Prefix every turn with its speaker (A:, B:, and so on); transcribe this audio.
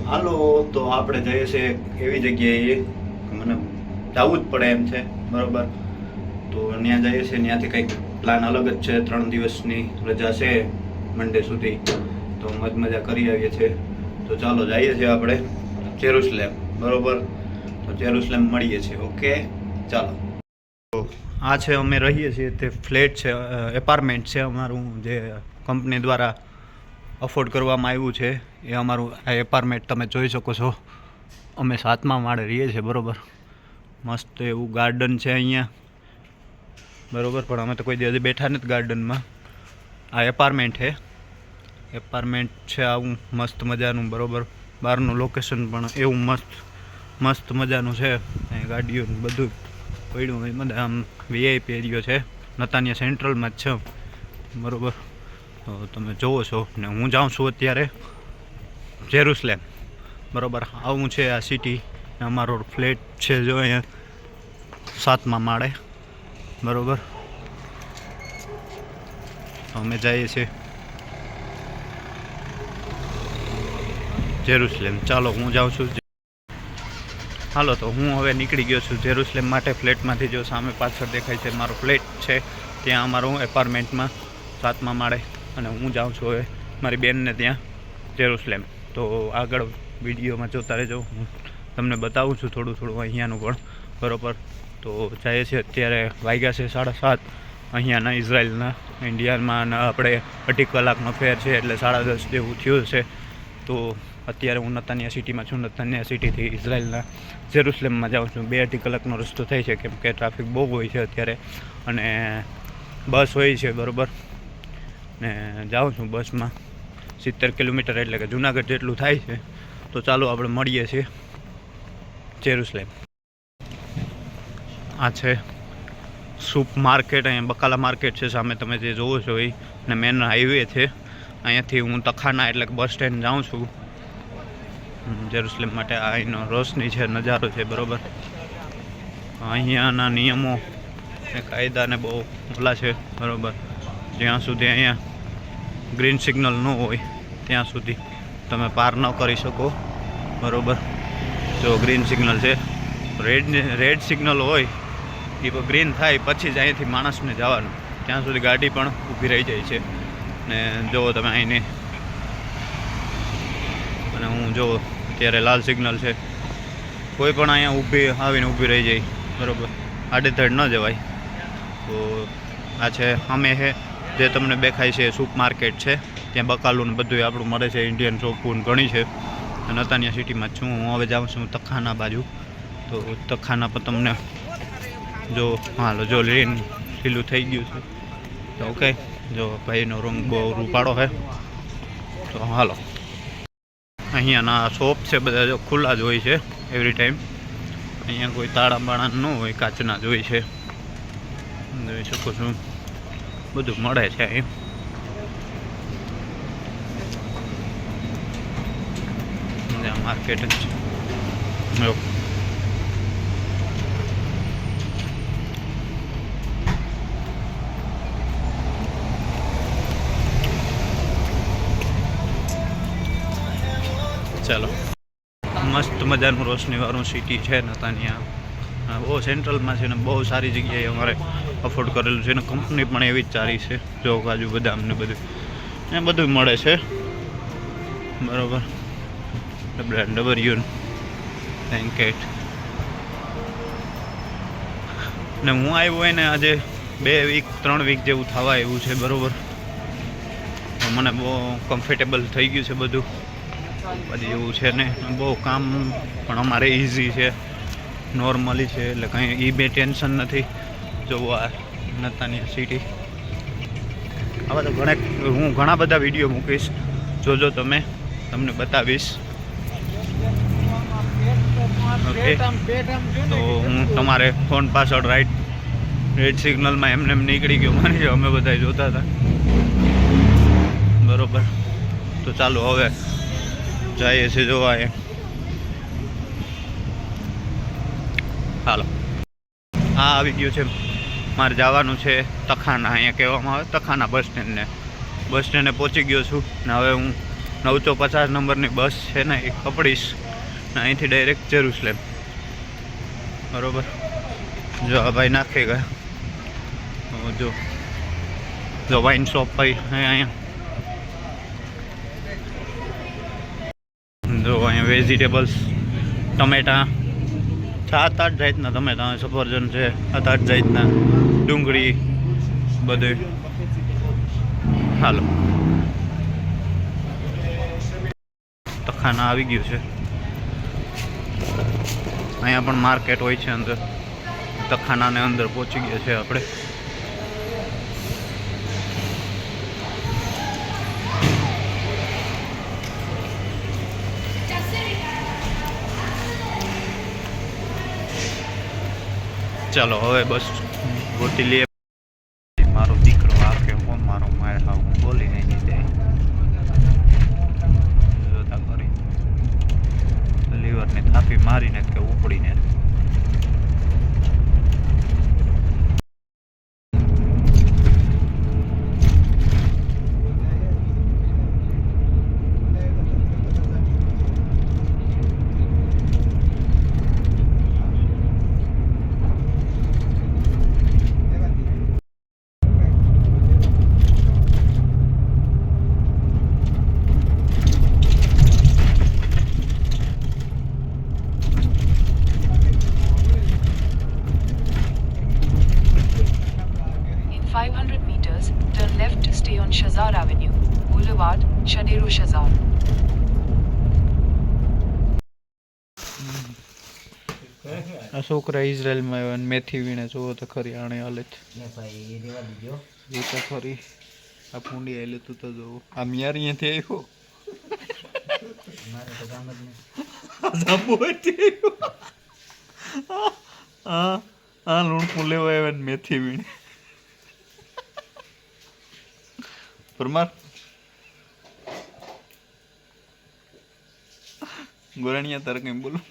A: હાલો તો આપણે જઈએ છીએ એવી જગ્યાએ મને જવું જ પડે એમ છે બરોબર. તો ત્યાં જઈએ છીએ, ત્યાંથી કંઈક પ્લાન અલગ જ છે. 3 દિવસની રજા છે મંડે સુધી, તો મજા કરી આવીએ છીએ. તો ચાલો જઈએ છીએ આપણે જેરુસલેમ બરોબર. તો જેરુસલેમ મળીએ છીએ. ઓકે ચાલો. તો આ છે અમે રહીએ છીએ તે ફ્લેટ છે, એપાર્ટમેન્ટ છે અમારું, જે કંપની દ્વારા અફોર્ડ કરવામાં આવ્યું છે. એ અમારું આ એપાર્ટમેન્ટ તમે જોઈ શકો છો. અમે 7મા માળે રહીએ છીએ બરોબર. મસ્ત એવું ગાર્ડન છે અહીંયા બરોબર, પણ અમે તો કોઈ દિવસ બેઠા નથી ગાર્ડનમાં. આ એપાર્ટમેન્ટ છે આવું મસ્ત મજાનું બરોબર. બહારનું લોકેશન પણ એવું મસ્ત મજાનું છે. અહીં ગાડીઓ બધું પડ્યું હોય, બધા આમ વીઆઈપી એરિયો છે. નતાનિયા સેન્ટ્રલમાં જ છે બરોબર. તો તમે જોવો છો ને હું જાઉં છું અત્યારે જેરુસલેમ બરોબર. આવું છે આ સિટી. અમારો ફ્લેટ છે જો અહીંયા 7મા માળે બરોબર. અમે જઈએ છીએ જેરુસલેમ. ચાલો હું જાઉં છું. હાલો તો હું હવે નીકળી ગયો છું જેરુસલેમ માટે. ફ્લેટમાંથી જો સામે પાછળ દેખાય છે મારો ફ્લેટ છે, ત્યાં અમારું એપાર્ટમેન્ટમાં 7મા માળે. અને હું જાઉં છું હવે મારી બેનને ત્યાં જેરુસલેમ. તો આગળ વિડીયોમાં જોતા રહેજો, હું તમને બતાવું છું થોડું અહીંયાનું પણ બરોબર. તો જાય છે અત્યારે વાગ્યા છે 7:30 અહીંયાના ઇઝરાયલના. ઇન્ડિયામાં આપણે 2.5 કલાકનો ફેર છે, એટલે 10:30 જેવું થયું છે. તો અત્યારે હું નતાનિયા સિટીમાં છું. નતાનિયા સિટીથી ઇઝરાયલના જેરુસલેમમાં જાઉં છું. 2-2.5 કલાકનો રસ્તો થાય છે, કેમ કે ટ્રાફિક બહુ હોય છે અત્યારે અને બસ હોય છે બરાબર. ને જાઉં છું બસમાં 70 કિલોમીટર, એટલે કે જુનાગઢ જેટલું થાય છે. તો ચાલો આપણે મળીએ છીએ જેરુસલેમ. આ છે સુપ માર્કેટ, અહીંયા બકાલા માર્કેટ છે સામે તમે જે જોવો છો એ. ને મેન હાઈવે છે. અહીંયાથી હું તખાના એટલે કે બસ સ્ટેન્ડ જાઉં છું જેરુસલેમ માટે. આ અહીંનો રોશની છે, નજારો છે બરાબર. અહીંયાના નિયમો ને કાયદાને બહુ ઓલા છે બરાબર. જ્યાં સુધી અહીંયા ગ્રીન સિગ્નલ ન હોય ત્યાં સુધી તમે પાર ન કરી શકો બરાબર. જો ગ્રીન સિગ્નલ છે, રેડ સિગ્નલ હોય એ ગ્રીન થાય પછી જ અહીંયાથી માણસને જવાનું. ત્યાં સુધી ગાડી પણ ઊભી રહી જાય છે. ને જુઓ તમે અહીંની, અને હું જો અત્યારે લાલ સિગ્નલ છે. કોઈ પણ અહીંયા આવીને ઊભી રહી જાય બરાબર. આડેધડ ન જવાય. તો આ છે અમે છે જે તમને દેખાય છે સુપ માર્કેટ છે. ત્યાં બકાલું ને બધું આપણું મળે છે. ઇન્ડિયન શોપું ઘણી છે. નતાનિયા સિટીમાં જ છું હું. હવે જાઉં છું તખાના બાજુ. તો તખાના પર તમને જો હાલો જો લીલું થઈ ગયું છે. તો ઓકે, જો ભાઈનો રંગ બહુ રૂપાળો છે. તો હાલો, અહીંયાના શોપ છે બધા જો ખુલ્લા જ હોય છે એવરી ટાઈમ. અહીંયા કોઈ તાળા બાળા ન હોય, કાચના જ હોય છે. જોઈ શકો છો બધું મળે છે અહીં. માર્કેટ જ છે. ચાલો, મસ્ત મજાનું રોશનીવાળું સિટી છે નતાનિયા. બહુ સેન્ટ્રલમાં છે ને બહુ સારી જગ્યાએ અમારે અફોર્ડ કરેલું છે. ને કંપની પણ એવી જ સારી છે. જો કાજુ બદામ ને બધું એ બધું મળે છે બરાબર. ડબલ્યુન બ્લેન્કેટ ને હું આવ્યો હોય ને આજે 2-3 વીક જેવું થવા એવું છે બરાબર. મને બહુ કમ્ફર્ટેબલ થઈ ગયું છે બધું એવું છે ને. બહુ કામ પણ અમારે ઇઝી છે, નોર્મલી છે, એટલે કંઈ બે ટેન્શન નથી. જો આ નતાનિયા સિટી. આવા તો હું ઘણા બધા વિડીયો મૂકીશ, જોજો તમે, તમને બતાવીશ. ઓકે, તો હું તમારે ફોન પાછળ રેડ સિગ્નલમાં એમને નીકળી ગયો માની જાઓ. અમે બધા જોતા હતા બરોબર. તો ચાલો હવે જઈએ છીએ જોવા એ. હાલો, આ આવી ગયું છે. મારે જવાનું છે તખાના. અહીંયા કહેવામાં આવે તખાના બસ સ્ટેન્ડે પહોંચી ગયો છું. ને હવે હું 950 નંબરની બસ છે ને એ પકડીશ ને અહીંથી ડાયરેક્ટ જેરુસલેમ. બરોબર. જો આ ભાઈ નાખી ગયા. જો વાઇન શોપ ભાઈ અહીંયા. જો અહીંયા વેજીટેબલ્સ, ટમેટા 7-8 જાતના ટમેટા, સફરજન છે 7-8 જાતના, ડુંગળી બધું. હાલો તખાના આવી ગયું છે. અહીંયા પણ માર્કેટ હોય છે અંદર. તખાનાને અંદર પહોંચી ગયા છે આપણે. ચાલો હવે બસ ગોતી લઈએ. મારો દીકરો આ કે હું મારો મારે હા હું બોલી નહીં દે જોતા કરી લીવરને થાપી મારીને કે ઉપડીને.
B: Turn left to stay on Shazar Avenue, Boulevard, Shadero Shazar.
A: આ છોકરા ઇઝરાયલમાં આવ્યા ને મેથી વીણે જોવો તો ખરી આણે હાલત. જો તો ખરી આ પૂંડી આવેલી તું તો જોવું. આ મિયાર અહીંયાથી આવ્યો. હા લૂણકું લેવા આવ્યા ને મેથી વીણે. પરમાર ગોરાણીયા તારે કઈ બોલું.